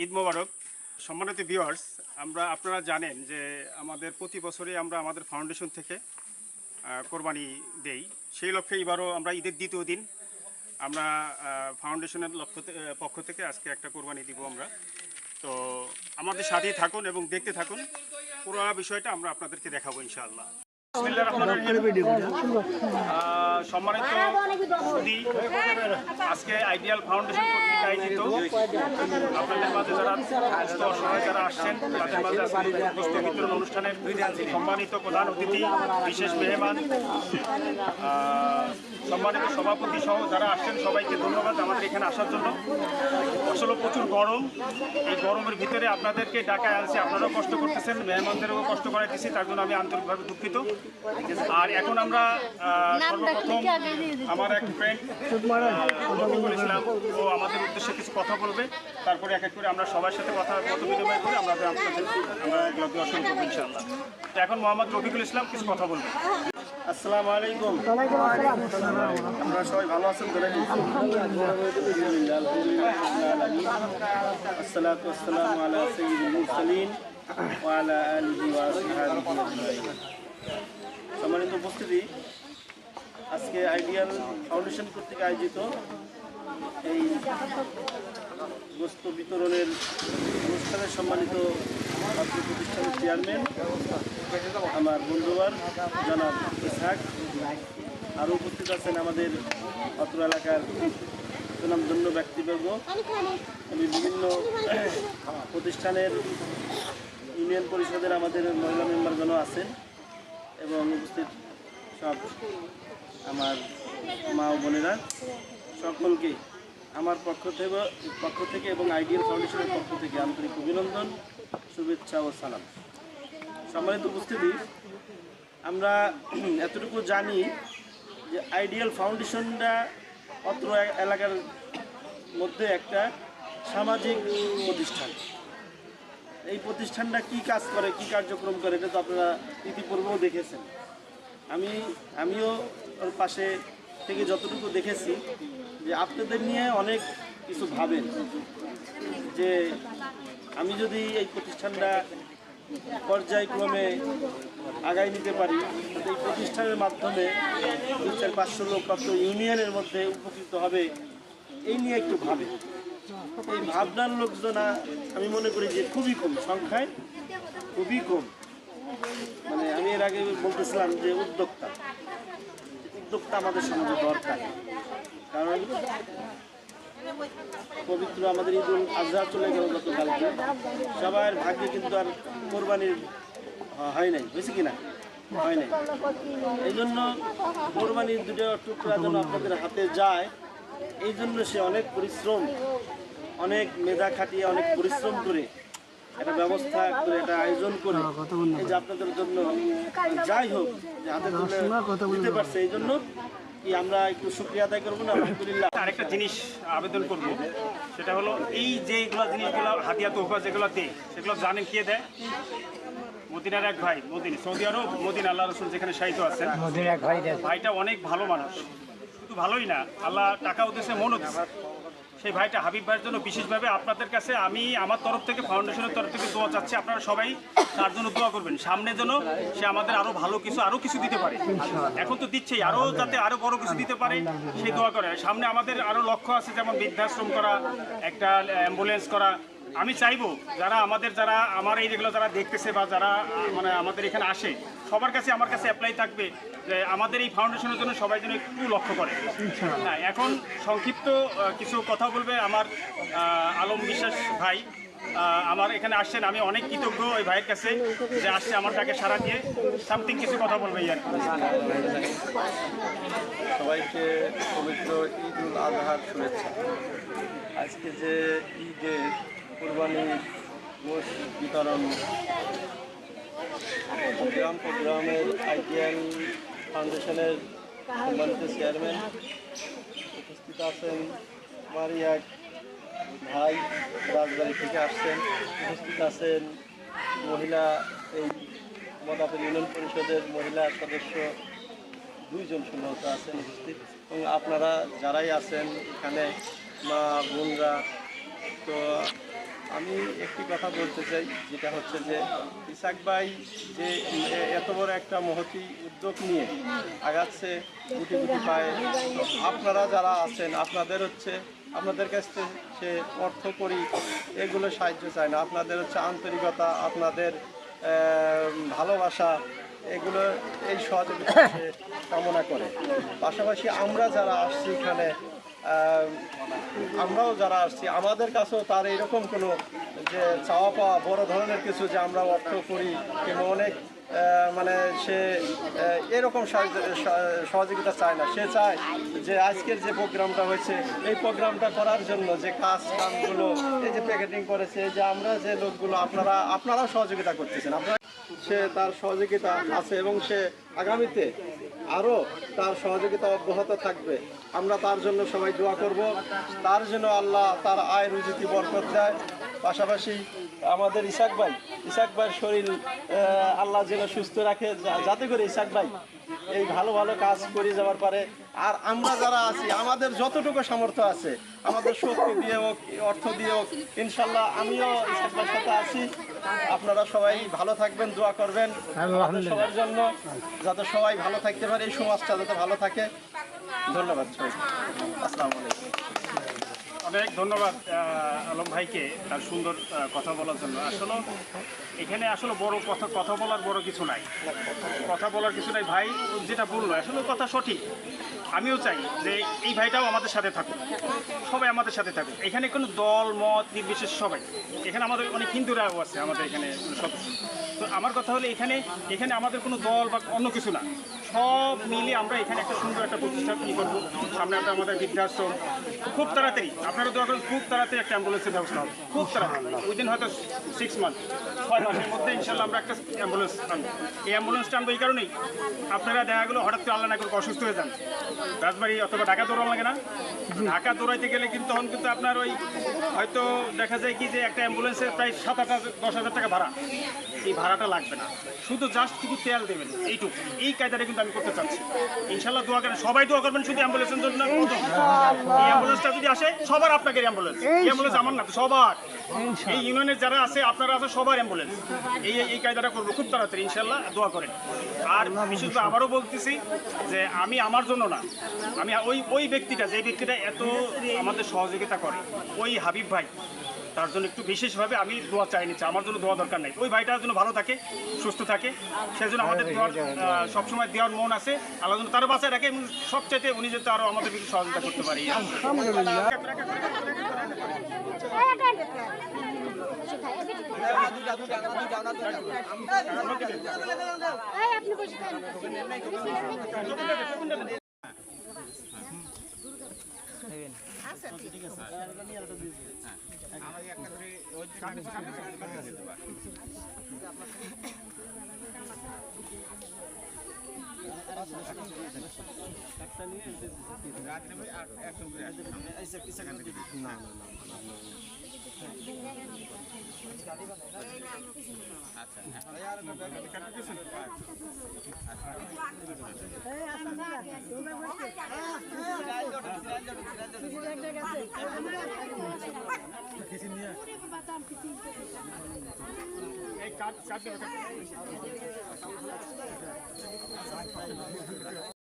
ঈদ মোবারক। সম্মানিত ভিউয়ার্স, আপনারা জানেন যে আমাদের প্রতি বছরই আমরা আমাদের ফাউন্ডেশন থেকে কোরবানি দেই। সেই লক্ষ্যে এবারও আমরা ঈদের দ্বিতীয় দিন আমরা ফাউন্ডেশনের পক্ষ থেকে আজকে একটা কোরবানি দিব আমরা। তো আমাদের সাথেই থাকুন এবং দেখতে থাকুন, পুরো বিষয়টা আমরা আপনাদেরকে দেখাবো ইনশাআল্লাহ। সম্মানিত সুধী, আজকে আইডিয়াল ফাউন্ডেশন কর্তৃক আয়োজিত আপনাদের মাঝে যারা অসহায় যারা আসছেন তাদের মাঝে পুস্তক বিতরণ অনুষ্ঠানের সম্মানিত প্রধান অতিথি, বিশেষ মেহমান, সম্মানিত সভাপতি সহ যারা আসছেন সবাইকে ধন্যবাদ আমাদের এখানে আসার জন্য। আসলে প্রচুর গরম, এই গরমের ভিতরে আপনাদেরকে ডাকায় আনছি, আপনারাও কষ্ট করতেছেন, মেহমানদেরও কষ্ট করাইতেছি, তার জন্য আমি আন্তরিকভাবে দুঃখিত। আর এখন আমরা সর্বপ্রথম আমার এক ফ্রেন্ড রফিকুল ইসলাম ও আমাদের উদ্দেশ্যে কিছু কথা বলবে, তারপরে এক এক করে আমরা সবার সাথে মত বিনিময় করে আমরা এগুলো দেওয়া শুরু করবো ইনশাআল্লাহ। তো এখন মোহাম্মদ রফিকুল ইসলাম কিছু কথা বলবে। আসসালামু আলাইকুম। আপনারা সবাই ভালো আছেন তো? আসসালাতু ওয়াসসালামু আলা সাইয়্যিদিল মুরসালিন ওয়া আলা আলিহি ওয়া আসহাবিহি আজমাইন। সম্মানিত উপস্থিতি, আজকে আইডিয়াল ফাউন্ডেশন কর্তৃক আয়োজিত এই গোস্ত বিতরণের অনুষ্ঠানের সম্মানিত ছাত্র প্রতিষ্ঠানের চেয়ারম্যান আমার বন্ধুবার জনাব ইসহাক, আরও উপস্থিত আছেন আমাদের অত্র এলাকার সুনামধন্য ব্যক্তিবর্গ, বিভিন্ন প্রতিষ্ঠানের ইউনিয়ন পরিষদের আমাদের মহিলা মেম্বারগণও আছেন এবং উপস্থিত সব আমার মা ও বোনেরা, সকলকে আমার পক্ষ থেকে এবং আইডিয়াল ফাউন্ডেশনের পক্ষ থেকে আন্তরিক অভিনন্দন, শুভেচ্ছা ও সালাম। সম্মানিত উপস্থিতি, আমরা এতটুকু জানি যে আইডিয়াল ফাউন্ডেশনটা অত্র এলাকার মধ্যে একটা সামাজিক প্রতিষ্ঠান। এই প্রতিষ্ঠানটা কি কাজ করে, কি কার্যক্রম করে, এটা তো আপনারা ইতিপূর্বেও দেখেছেন। আমিও ওর পাশে থেকে যতটুকু দেখেছি যে আপনাদের নিয়ে অনেক কিছু ভাবেন যে আমি যদি এই প্রতিষ্ঠানটা পর্যায়ক্রমে আগায় নিতে পারি, এই প্রতিষ্ঠানের মাধ্যমে 200-500 লোক কত ইউনিয়নের মধ্যে উপকৃত হবে, এই নিয়ে একটু ভাবে। এই ভাবনার লোকজন আমি মনে করি যে খুবই কম, সংখ্যায় খুবই কম। মানে আমি এর আগে বলতেছিলাম যে উদ্যোক্তা আমাদের সমাজে দরকার, কারণ পবিত্র আমাদের ঈদুল আজহা চলে গেল গতকালকে, সবার ভাগ্যে কিন্তু আর কোরবানির হয় নাই, হয়েছে কিনা? হয় নাই। এই জন্য কোরবানির দুটো টুকরা যেন আপনাদের হাতে যায়, এই জন্য সে অনেক পরিশ্রম, অনেক মেধা খাটিয়ে, অনেক পরিশ্রম করে একটা ব্যবস্থা করে, একটা আয়োজন করে, এই যে আপনাদের জন্য যাই হোক যে হাতে দিতে পারছে, এই জন্য কি আমরা একটু শুকরিয়া আদায় করবো না? আলহামদুলিল্লাহ। আরেকটা জিনিস আবেদন করব, সেটা হলো এই যেগুলো জিনিসগুলো হাতিয়া তোহফা যেগুলো দেয়, সেগুলো জানেন কে দেয়? মদিনার এক ভাই, সৌদি আরব মদিনা, আল্লাহ রসুল যেখানে শায়িত আছেন, ভাইটা অনেক ভালো মানুষ, শুধু ভালোই না, আল্লাহ টাকাও দিয়েছে, মনও দিয়েছে। সেই ভাইটা হাবিব ভাইয়ের জন্য বিশেষভাবে আপনাদের কাছে আমি আমার তরফ থেকে, ফাউন্ডেশনের তরফ থেকে দোয়া চাচ্ছি, আপনারা সবাই তার জন্য দোয়া করবেন, সামনে যেন সে আমাদের আরও ভালো কিছু, আরও কিছু দিতে পারে। এখন তো দিচ্ছেই, আরও যাতে আরও বড় কিছু দিতে পারে সেই দোয়া করে। সামনে আমাদের আরও লক্ষ্য আছে, যেমন বৃদ্ধাশ্রম করা, একটা অ্যাম্বুলেন্স করা। আমি চাইবো যারা আমার এই যেগুলো যারা দেখতেছে বা যারা মানে আমাদের এখানে আসে, সবার কাছে আমার কাছে অ্যাপ্লাই থাকবে যে আমাদের এই ফাউন্ডেশনের জন্য সবাই যেন একটু লক্ষ্য করে। হ্যাঁ, এখন সংক্ষিপ্ত কিছু কথা বলবে আমার আলম বিশ্বাস ভাই। আমার এখানে আসছেন, আমি অনেক কৃতজ্ঞ ওই ভাইয়ের কাছে যে আসছে আমার ডাকে সাড়া দিয়ে সামথিং কিছু কথা বলবে। আর সবাইকে পবিত্র ঈদুল আজহার শুভেচ্ছা। আজকে যে ঈদের কোরবানির গোশত বিতরণ গ্রামের আইডিয়াল ফাউন্ডেশনের সম্মানিত চেয়ারম্যান উপস্থিত আছেন, আমারই এক ভাই রাজবাড়ি থেকে আসছেন, উপস্থিত আছেন মহিলা, এই মদাপুর ইউনিয়ন পরিষদের মহিলা সদস্য 2 জন সম্ভবত আছেন উপস্থিত, এবং আপনারা যারাই আছেন এখানে মা বোনরা, তো আমি একটি কথা বলতে চাই, যেটা হচ্ছে যে ইসাক ভাই যে এত বড় একটা মহতি উদ্যোগ নিয়ে আগাচ্ছে গুটি গুটি পায়ে, আপনারা যারা আছেন আপনাদের কাছ থেকে সে অর্থ করি এগুলো সাহায্য চায় না, আপনাদের হচ্ছে আন্তরিকতা, আপনাদের ভালোবাসা, এগুলো এই সহযোগিতা সে কামনা করে। পাশাপাশি আমরা যারা আসছি এখানে, আমরাও যারা আসছি, আমাদের কাছেও তার এরকম কোনো যে চাওয়া পাওয়া বড় ধরনের কিছু যে আমরা অর্থ করি কিংবা অনেক মানে সে এরকম সহযোগিতা চায় না। সে চায় যে আজকের যে প্রোগ্রামটা হয়েছে এই প্রোগ্রামটা করার জন্য যে কামগুলো, এই যে প্যাকেটিং করেছে, যে আমরা যে লোকগুলো আপনারাও সহযোগিতা করতেছেন, সে তার সহযোগিতা আছে এবং সে আগামীতে আরও তার সহযোগিতা অব্যাহত থাকবে। আমরা তার জন্য সবাই দোয়া করব, তার জন্য আল্লাহ তার আয় রুজিতে বরকত দেয়। পাশাপাশি আমাদের ইসাক ভাইয়ের শরীর আল্লাহ যেন সুস্থ রাখে, যাতে করে ইসাক ভাই এই ভালো ভালো কাজ করে যাওয়ার পারে। আর আমরা যারা আছি, আমাদের যতটুকু সামর্থ্য আছে, আমাদের শক্তি দিয়ে হোক, অর্থ দিয়ে হোক, ইনশাল্লাহ আমিও ইসাক ভাইয়ের সাথে আছি। আপনারা সবাই ভালো থাকবেন, দোয়া করবেন সবার জন্য, যাতে সবাই ভালো থাকতে পারে, এই সমাজটা যাতে ভালো থাকে। ধন্যবাদ সবাইকে। আসসালামু আলাইকুম। অনেক ধন্যবাদ আলম ভাইকে তার সুন্দর কথা বলার জন্য। আসলে এখানে বড় কথা বলার বড় কিছু নাই, কথা বলার কিছু নাই। ভাই যেটা বললো আসলে কথা সঠিক। আমিও চাই যে এই ভাইটাও আমাদের সাথে থাকুক, সবাই আমাদের সাথে থাকুক। এখানে কোনো দল মত নির্বিশেষ সবাই, এখানে আমাদের অনেক হিন্দুরাও আছে আমাদের এখানে সদস্য। তো আমার কথা হলো এখানে আমাদের কোনো দল বা অন্য কিছু না, সব মিলে আমরা এখানে একটা সুন্দর একটা প্রতিষ্ঠান করবো। সামনে একটা আমাদের বৃদ্ধাশ্রম, খুব তাড়াতাড়ি আপনারা দোয়া করেন, খুব তাড়াতাড়ি একটা অ্যাম্বুলেন্সের ব্যবস্থা হবে, খুব তাড়াতাড়ি, উইদিন হয়তো 6 মান্থ 6 মাসের মধ্যে ইনশাল্লাহ আমরা একটা অ্যাম্বুলেন্স আনবো। এই অ্যাম্বুলেন্সটা আনবো এই কারণেই, আপনারা দেখা গেলো হঠাৎ করে আল্লাহ না করে অসুস্থ হয়ে যান, রাজবাড়ি অথবা ঢাকা দৌড়ানো লাগে না, ঢাকা দৌড়াইতে গেলে কিন্তু তখন কিন্তু আপনার ওই হয়তো দেখা যায় কি যে একটা অ্যাম্বুলেন্সের প্রায় 7-10 হাজার টাকা ভাড়া, এই ভাড়াটা লাগবে না, শুধু শুধু তেল দেবেন, এইটুকু। এই কায়দাটা কিন্তু আমি করতে চাচ্ছি। ইনশাল্লাহ দোয়া করেন, সবাই দোয়া করবেন শুধু অ্যাম্বুলেন্সের জন্য। এই অ্যাম্বুলেন্সটা যদি আসে, সবার আপনাদের অ্যাম্বুলেন্স, এই অ্যাম্বুলেন্স আমার না, সবার এই ইউনিয়নের যারা আছে আপনারা আছে সবার অ্যাম্বুলেন্স। এই কায়দাটা করবো খুব তাড়াতাড়ি, ইনশাল্লাহ দোয়া করেন। আর বিশেষ করে আবারও বলতেছি যে আমি আমার জন্য না, আমি ওই ব্যক্তিটা, যে ব্যক্তিটা এত আমাদের সহযোগিতা করে, ওই হাবিব ভাই, তার জন্য একটু বিশেষভাবে আমি দোয়া চাই নিচ্ছি। আমার জন্য দোয়া দরকার নেই, ওই ভাইটার জন্য ভালো থাকে, সুস্থ থাকে, সেজন্য আমাদের সবসময় দেওয়ার মন আছে। আল্লাহ যেন তারও বাঁচায় রাখে এবং সবচাইতে উনি যাতে আরও আমাদের কিছু সহযোগিতা করতে পারি। এই কাজ